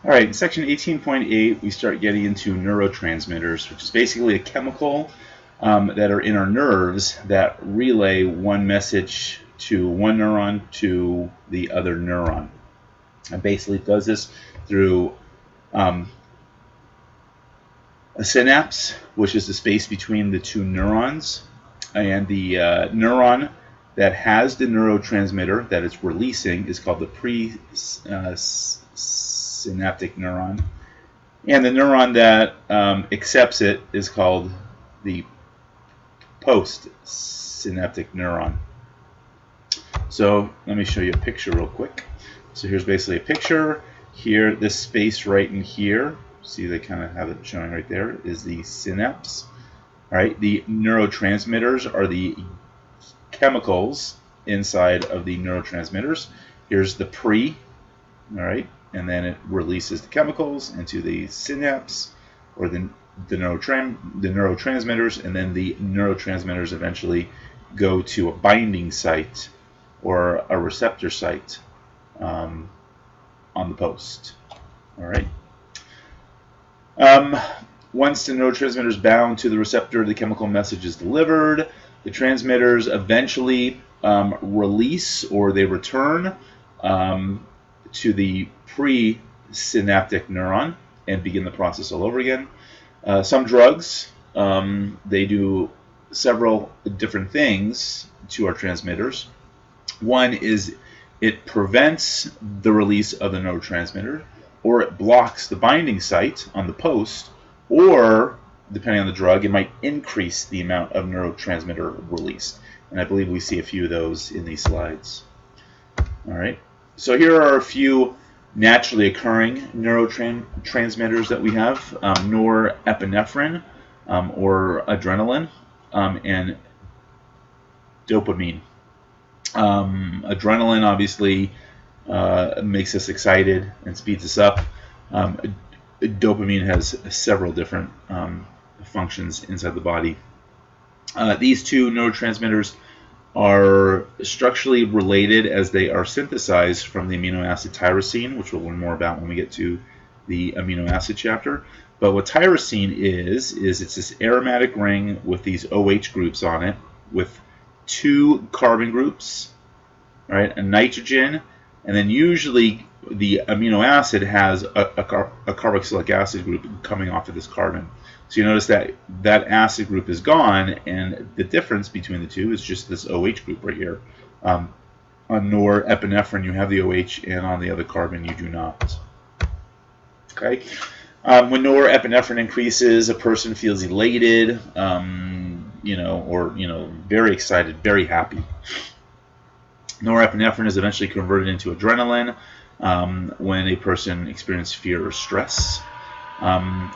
All right, in section 18.8, we start getting into neurotransmitters, which is basically a chemical that are in our nerves that relay one message to one neuron to the other neuron. And basically does this through a synapse, which is the space between the two neurons, and the neuron that has the neurotransmitter that it's releasing is called the presynaptic neuron, and the neuron that accepts it is called the postsynaptic neuron. So let me show you a picture real quick. So here's basically a picture. Here, this space right in here, see they kind of have it showing right there, is the synapse. All right, the neurotransmitters are the chemicals inside of the neurotransmitters. Here's the pre, all right, and then it releases the chemicals into the synapse, or the neurotransmitters, and then the neurotransmitters eventually go to a binding site or a receptor site on the post. All right. Once the neurotransmitter is bound to the receptor, the chemical message is delivered. The transmitters eventually release, or they return to the presynaptic neuron and begin the process all over again. Some drugs, they do several different things to our transmitters. One is it prevents the release of the neurotransmitter, or it blocks the binding site on the post, or depending on the drug, it might increase the amount of neurotransmitter released. And I believe we see a few of those in these slides. All right. So here are a few naturally occurring neurotransmitters that we have: norepinephrine, or adrenaline, and dopamine. Adrenaline obviously makes us excited and speeds us up. Dopamine has several different functions inside the body. These two neurotransmitters are structurally related as they are synthesized from the amino acid tyrosine, which we'll learn more about when we get to the amino acid chapter. But what tyrosine is it's this aromatic ring with these OH groups on it, with two carbon groups, right, a nitrogen, and then usually the amino acid has a carboxylic acid group coming off of this carbon. So you notice that that acid group is gone, and the difference between the two is just this OH group right here. On norepinephrine, you have the OH, and on the other carbon, you do not. Okay. When norepinephrine increases, a person feels elated, or very excited, very happy. Norepinephrine is eventually converted into adrenaline when a person experiences fear or stress, the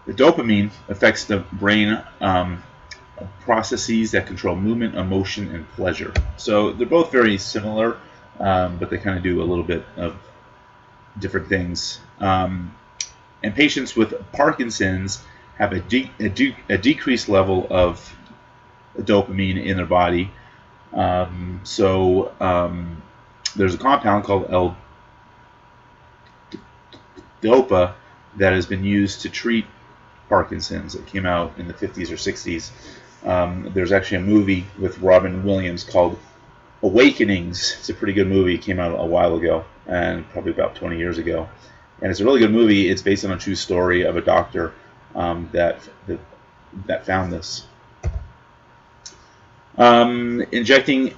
dopamine affects the brain processes that control movement, emotion, and pleasure. So they're both very similar, but they kind of do a little bit of different things. And patients with Parkinson's have a decreased level of dopamine in their body. There's a compound called L-DOPA that has been used to treat Parkinson's. It came out in the 50s or 60s. There's actually a movie with Robin Williams called Awakenings. It's a pretty good movie. It came out a while ago, and probably about 20 years ago. And it's a really good movie. It's based on a true story of a doctor that found this. Injecting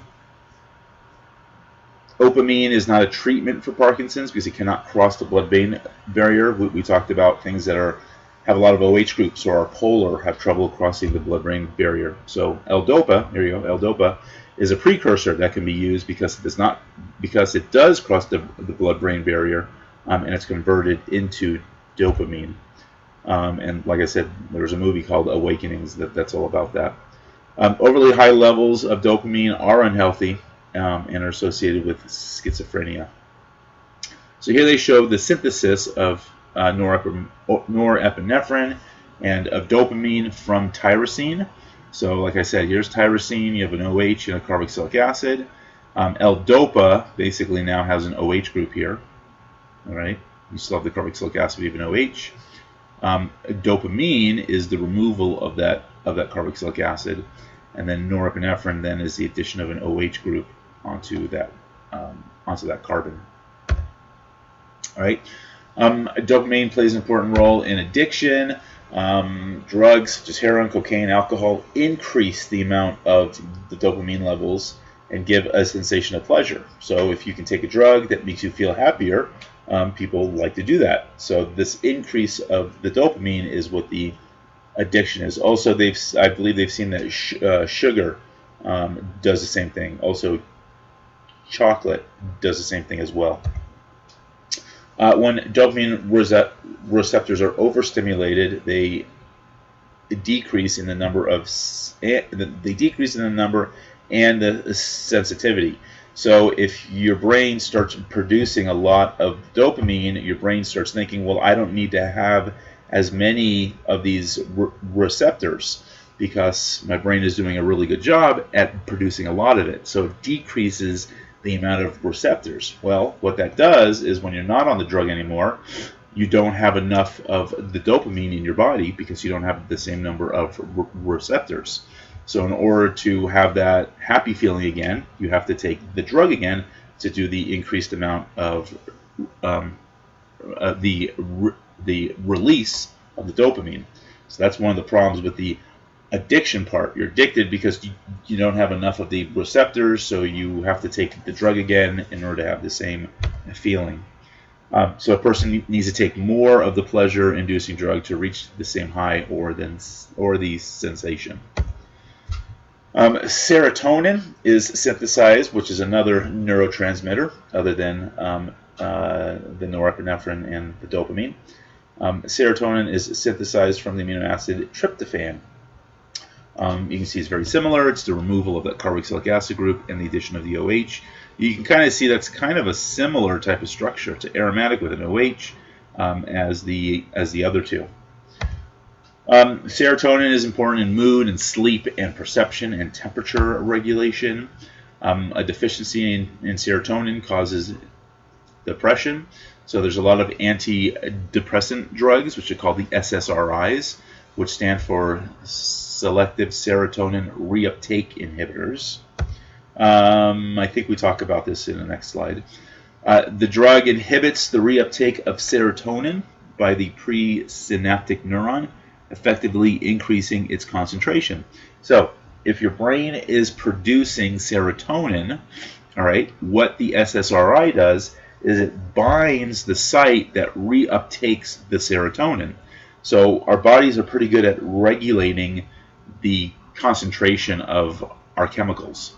dopamine is not a treatment for Parkinson's because it cannot cross the blood-brain barrier. We talked about things that have a lot of OH groups or are polar, have trouble crossing the blood-brain barrier. So L-DOPA, here you go, L-DOPA is a precursor that can be used because it does cross the blood-brain barrier, and it's converted into dopamine. And like I said, there's a movie called Awakenings that's all about that. Overly high levels of dopamine are unhealthy and are associated with schizophrenia. So here they show the synthesis of norepinephrine and of dopamine from tyrosine. So like I said, here's tyrosine, you have an OH and a carboxylic acid. L-DOPA basically now has an OH group here. All right, you still have the carboxylic acid, but you have an OH. Dopamine is the removal of that carboxylic acid, and then norepinephrine then is the addition of an OH group onto that carbon. All right, dopamine plays an important role in addiction. Drugs such as heroin, cocaine, alcohol increase the amount of the dopamine levels and give a sensation of pleasure. So if you can take a drug that makes you feel happier, people like to do that. So this increase of the dopamine is what the addiction is. Also, I believe they've seen that sugar does the same thing. Also, chocolate does the same thing as well. When dopamine receptors are overstimulated, they decrease in the number and the sensitivity. So if your brain starts producing a lot of dopamine, your brain starts thinking, well, I don't need to have as many of these receptors because my brain is doing a really good job at producing a lot of it. So it decreases the amount of receptors. Well, what that does is when you're not on the drug anymore, you don't have enough of the dopamine in your body because you don't have the same number of receptors. So in order to have that happy feeling again, you have to take the drug again to do the increased amount of the release of the dopamine. So that's one of the problems with the addiction part. You're addicted because you don't have enough of the receptors, so you have to take the drug again in order to have the same feeling. So a person needs to take more of the pleasure-inducing drug to reach the same high or the sensation. Serotonin is synthesized, which is another neurotransmitter other than the norepinephrine and the dopamine. Serotonin is synthesized from the amino acid tryptophan. You can see it's very similar. It's the removal of that carboxylic acid group and the addition of the OH. You can kind of see that's kind of a similar type of structure to aromatic with an OH as the other two. Serotonin is important in mood and sleep and perception and temperature regulation. A deficiency in serotonin causes depression. So there's a lot of antidepressant drugs, which are called the SSRIs, which stand for selective serotonin reuptake inhibitors. I think we talk about this in the next slide. The drug inhibits the reuptake of serotonin by the presynaptic neuron, effectively increasing its concentration. So if your brain is producing serotonin, all right, what the SSRI does is it binds the site that reuptakes the serotonin. So our bodies are pretty good at regulating the concentration of our chemicals.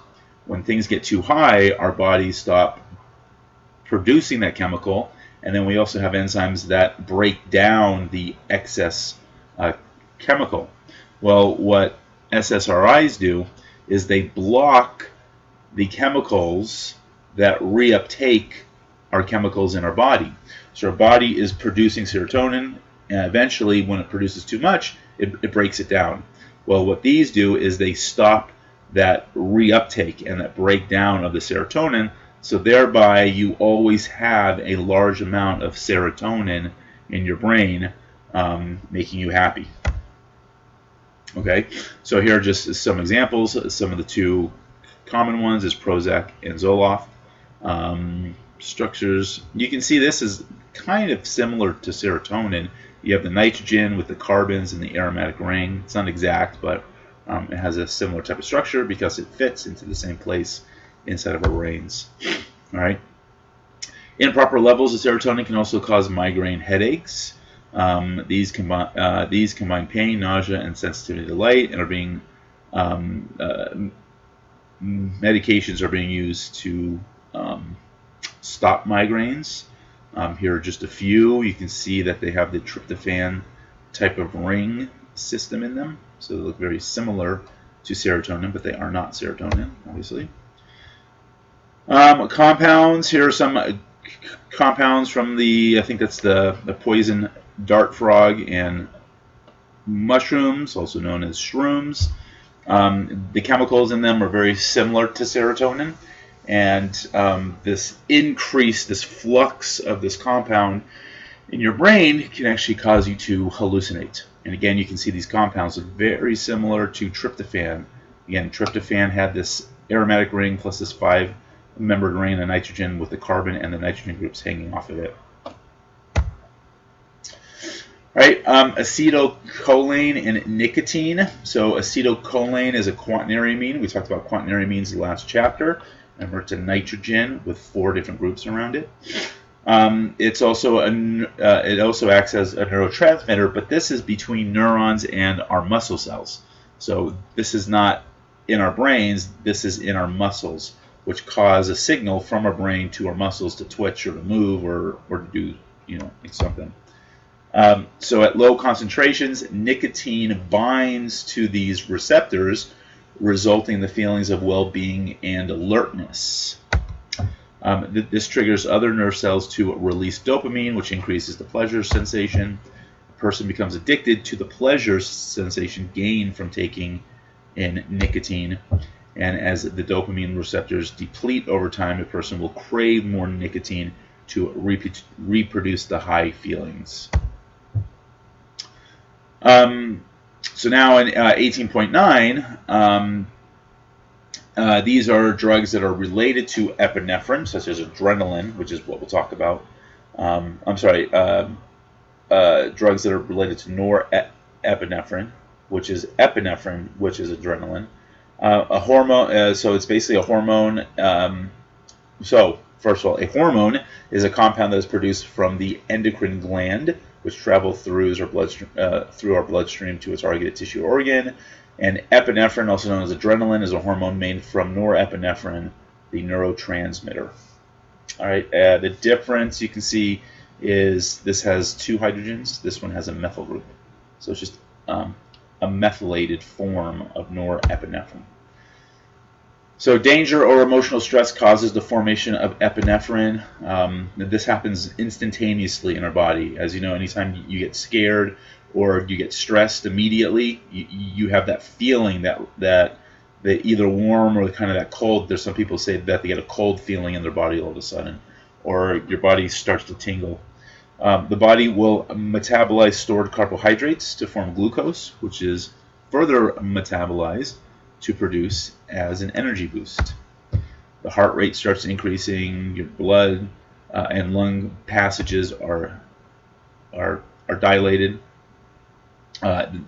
When things get too high, our bodies stop producing that chemical, and then we also have enzymes that break down the excess chemical. Well, what SSRIs do is they block the chemicals that reuptake our chemicals in our body. So our body is producing serotonin, and eventually when it produces too much, it breaks it down. Well, what these do is they stop that reuptake and that breakdown of the serotonin, so thereby you always have a large amount of serotonin in your brain, making you happy. Okay, so here are just some examples. Some of the two common ones is Prozac and Zoloft. Structures, you can see this is kind of similar to serotonin. You have the nitrogen with the carbons and the aromatic ring. It's not exact, but it has a similar type of structure because it fits into the same place inside of our brains. All right. Improper levels of serotonin can also cause migraine headaches. These combine pain, nausea, and sensitivity to light, and are being medications are being used to stop migraines. Here are just a few. You can see that they have the tryptophan type of ring system in them, so they look very similar to serotonin, but they are not serotonin, obviously. Compounds. Here are some compounds from I think that's the poison dart frog and mushrooms, also known as shrooms. The chemicals in them are very similar to serotonin, and this increase, this flux of this compound in your brain can actually cause you to hallucinate. And again, you can see these compounds are very similar to tryptophan. Again, tryptophan had this aromatic ring plus this 5-membered ring of nitrogen with the carbon and the nitrogen groups hanging off of it. Right, acetylcholine and nicotine. So acetylcholine is a quaternary amine. We talked about quaternary amines in the last chapter. Remember, it's a nitrogen with 4 different groups around it. It also acts as a neurotransmitter, but this is between neurons and our muscle cells. So this is not in our brains. This is in our muscles, which cause a signal from our brain to our muscles to twitch or to move or to do something. So at low concentrations, nicotine binds to these receptors, resulting in the feelings of well-being and alertness. This triggers other nerve cells to release dopamine, which increases the pleasure sensation. A person becomes addicted to the pleasure sensation gained from taking in nicotine. And as the dopamine receptors deplete over time, a person will crave more nicotine to reproduce the high feelings. So now in 18.9, these are drugs that are related to epinephrine, such as adrenaline, which is what we'll talk about. Drugs that are related to norepinephrine, which is epinephrine, which is adrenaline. A hormone, so it's basically a hormone. So first of all, a hormone is a compound that is produced from the endocrine gland, which travels through our bloodstream to a targeted tissue or organ. And epinephrine, also known as adrenaline, is a hormone made from norepinephrine, the neurotransmitter. All right, the difference you can see is this has 2 hydrogens. This one has a methyl group. So it's just a methylated form of norepinephrine. So danger or emotional stress causes the formation of epinephrine. This happens instantaneously in our body. As you know, anytime you get scared or you get stressed immediately, you have that feeling that either warm or kind of that cold. There's some people say that they get a cold feeling in their body all of a sudden, or your body starts to tingle. The body will metabolize stored carbohydrates to form glucose, which is further metabolized to produce as an energy boost. The heart rate starts increasing, your blood and lung passages are dilated.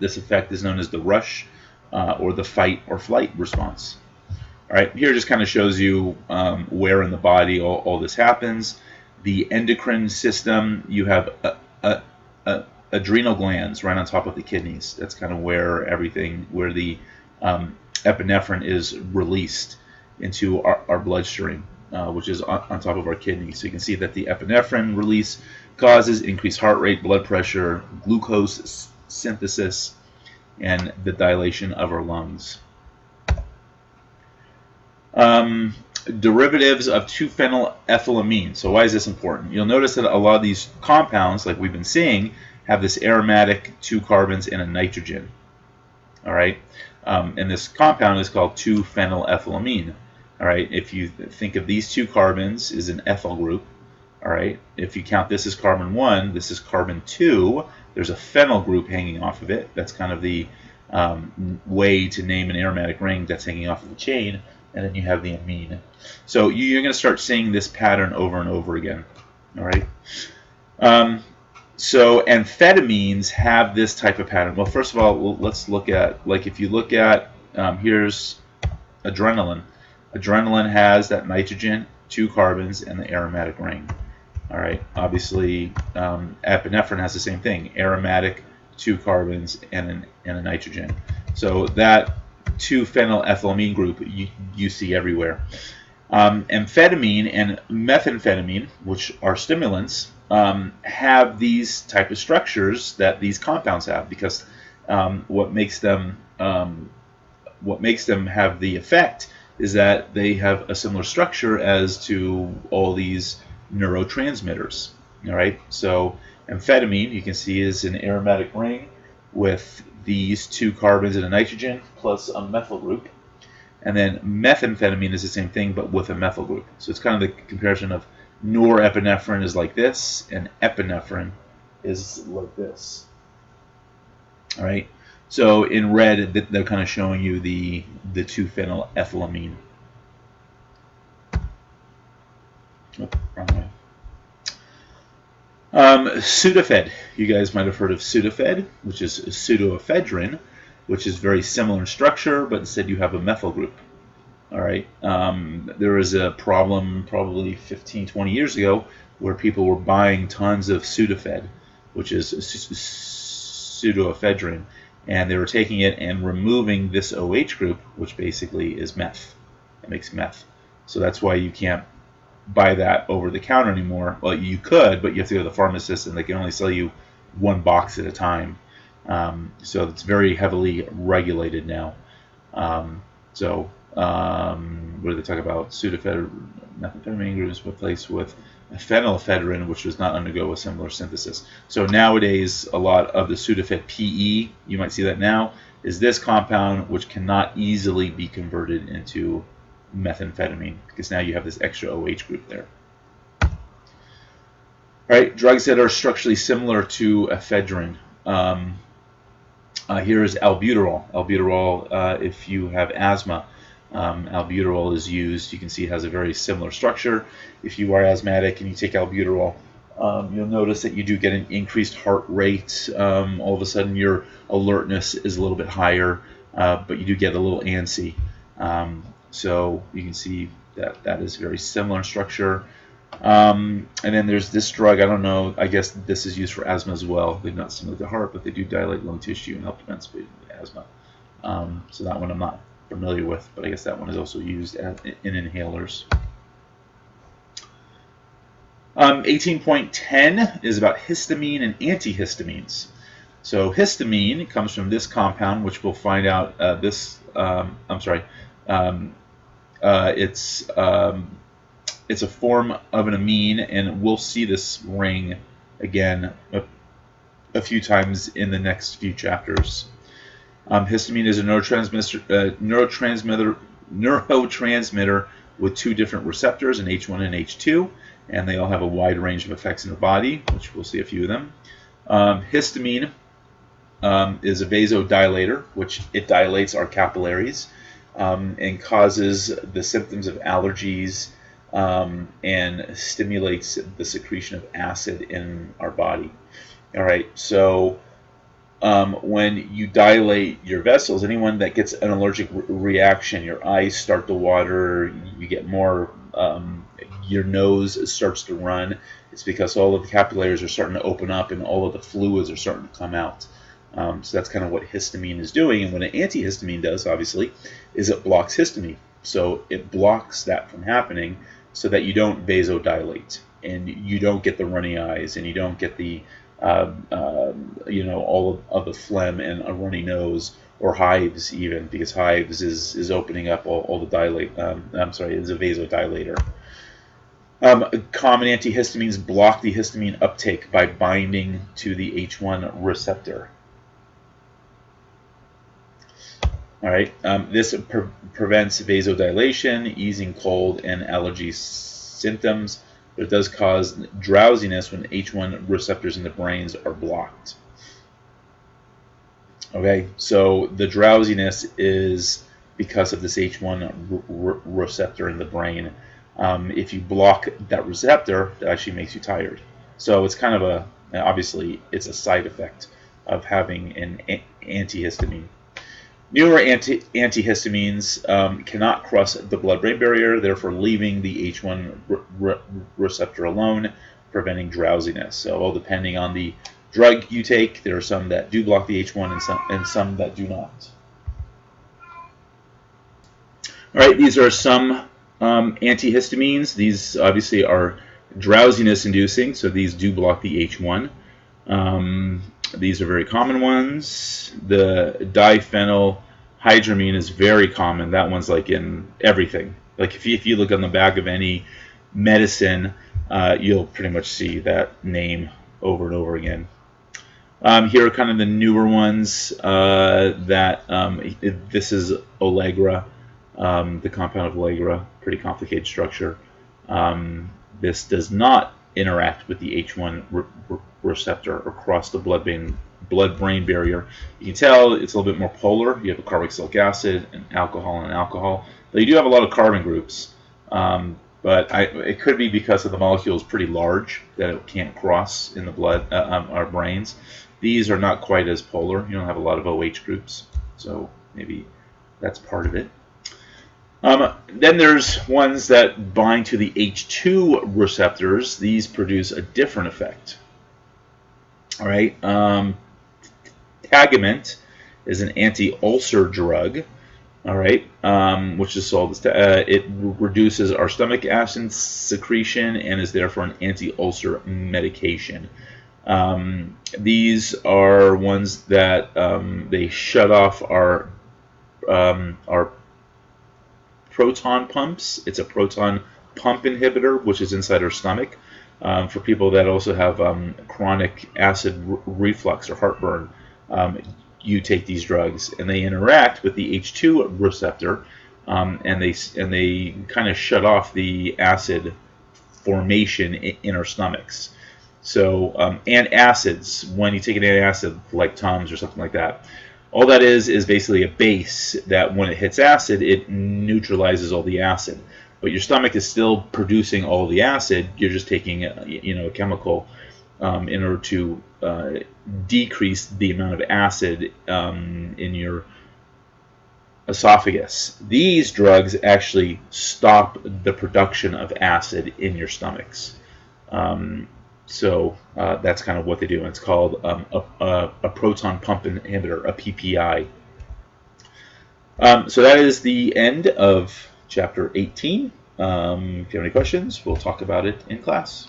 This effect is known as the rush or the fight or flight response. All right, here just kind of shows you where in the body all this happens. The endocrine system, you have adrenal glands right on top of the kidneys. That's kind of where the epinephrine is released into our bloodstream, which is on top of our kidneys. So you can see that the epinephrine release causes increased heart rate, blood pressure, glucose synthesis, and the dilation of our lungs. Derivatives of 2-phenylethylamine. So why is this important? You'll notice that a lot of these compounds, like we've been seeing, have this aromatic 2 carbons and a nitrogen. All right, and this compound is called 2-phenylethylamine. All right, if you think of these 2 carbons as an ethyl group, all right, if you count this as carbon 1, this is carbon 2. There's a phenyl group hanging off of it. That's kind of the way to name an aromatic ring that's hanging off of the chain. And then you have the amine. So you're going to start seeing this pattern over and over again. All right. So amphetamines have this type of pattern. Well, first of all, let's look at, like, if you look at, here's adrenaline. Adrenaline has that nitrogen, 2 carbons, and the aromatic ring. All right. Obviously, epinephrine has the same thing: aromatic, 2 carbons, and a nitrogen. So that 2-phenylethylamine group you see everywhere. Amphetamine and methamphetamine, which are stimulants, have these type of structures that these compounds have, because what makes them have the effect is that they have a similar structure as to all these neurotransmitters. All right, so amphetamine, you can see, is an aromatic ring with these 2 carbons and a nitrogen plus a methyl group. And then methamphetamine is the same thing, but with a methyl group. So it's kind of the comparison of norepinephrine is like this, and epinephrine is like this. All right. So in red, they're kind of showing you the 2-phenylethylamine. Oh, wrong way. Sudafed. You guys might have heard of Sudafed, which is pseudoephedrine, which is very similar in structure, but instead you have a methyl group. All right. There was a problem probably 15, 20 years ago where people were buying tons of Sudafed, which is pseudoephedrine, and they were taking it and removing this OH group, which basically is meth. It makes meth. So that's why you can't buy that over the counter anymore. Well, you could, but you have to go to the pharmacist, and they can only sell you 1 box at a time. So it's very heavily regulated now. What do they talk about? Sudafed methamphetamine groups replaced with phenylephrine, which does not undergo a similar synthesis. So nowadays, a lot of the Sudafed PE, you might see that now, is this compound which cannot easily be converted into methamphetamine, because now you have this extra OH group there. All right, drugs that are structurally similar to ephedrine. Here is albuterol. Albuterol, if you have asthma, albuterol is used. You can see it has a very similar structure. If you are asthmatic and you take albuterol, you'll notice that you do get an increased heart rate. All of a sudden your alertness is a little bit higher, but you do get a little antsy. So you can see that that is very similar in structure. And then there's this drug, I don't know, I guess this is used for asthma as well. They're not similar to heart, but they do dilate lung tissue and help prevent asthma. So that one I'm not familiar with, but I guess that one is also used in inhalers. 18.10 is about histamine and antihistamines. So histamine comes from this compound, which we'll find out it's a form of an amine, and we'll see this ring again a few times in the next few chapters. Histamine is a neurotransmitter with 2 different receptors, an H1 and H2, and they all have a wide range of effects in the body, which we'll see a few of them. Histamine is a vasodilator, which it dilates our capillaries and causes the symptoms of allergies, and stimulates the secretion of acid in our body. All right, so when you dilate your vessels, anyone that gets an allergic reaction, your eyes start to water, you get more, your nose starts to run. It's because all of the capillaries are starting to open up and all of the fluids are starting to come out. So that's kind of what histamine is doing. And what an antihistamine does, obviously, is it blocks histamine. So it blocks that from happening so that you don't vasodilate and you don't get the runny eyes and you don't get the all of the phlegm and a runny nose, or hives even, because hives is opening up all the dilate. Is a vasodilator. Common antihistamines block the histamine uptake by binding to the H1 receptor. All right, this prevents vasodilation, easing cold and allergy symptoms, but it does cause drowsiness when H1 receptors in the brains are blocked. Okay, so the drowsiness is because of this H1 receptor in the brain. If you block that receptor, it actually makes you tired. So it's kind of obviously it's a side effect of having an antihistamine. Newer antihistamines cannot cross the blood-brain barrier, therefore leaving the H1 receptor alone, preventing drowsiness. So, all depending on the drug you take, there are some that do block the H1 and some that do not. All right, these are some antihistamines. These obviously are drowsiness-inducing, so these do block the H1. These are very common ones. The diphenylhydramine is very common. That one's like in everything. Like if you look on the back of any medicine, you'll pretty much see that name over and over again. Here are kind of the newer ones this is Allegra, the compound of Allegra, pretty complicated structure. This does not interact with the H1 receptor across the blood-brain barrier. You can tell it's a little bit more polar. You have a carboxylic acid, and alcohol. Though you do have a lot of carbon groups, but it could be because of the molecule is pretty large that it can't cross in the blood, our brains. These are not quite as polar. You don't have a lot of OH groups, so maybe that's part of it. Then there's ones that bind to the H2 receptors. These produce a different effect. All right. Tagamet is an anti-ulcer drug. All right, which is sold. It reduces our stomach acid secretion and is therefore an anti-ulcer medication. These are ones that they shut off our proton pumps. It's a proton pump inhibitor, which is inside our stomach. For people that also have chronic acid reflux or heartburn, you take these drugs, and they interact with the H2 receptor, and they kind of shut off the acid formation in our stomachs. So, antacids, when you take an antacid like Tums or something like that, all that is basically a base that when it hits acid, it neutralizes all the acid. But your stomach is still producing all the acid. You're just taking a chemical in order to decrease the amount of acid in your esophagus. These drugs actually stop the production of acid in your stomachs. So that's kind of what they do. And it's called a proton pump inhibitor, a PPI. So that is the end of Chapter 18. If you have any questions, we'll talk about it in class.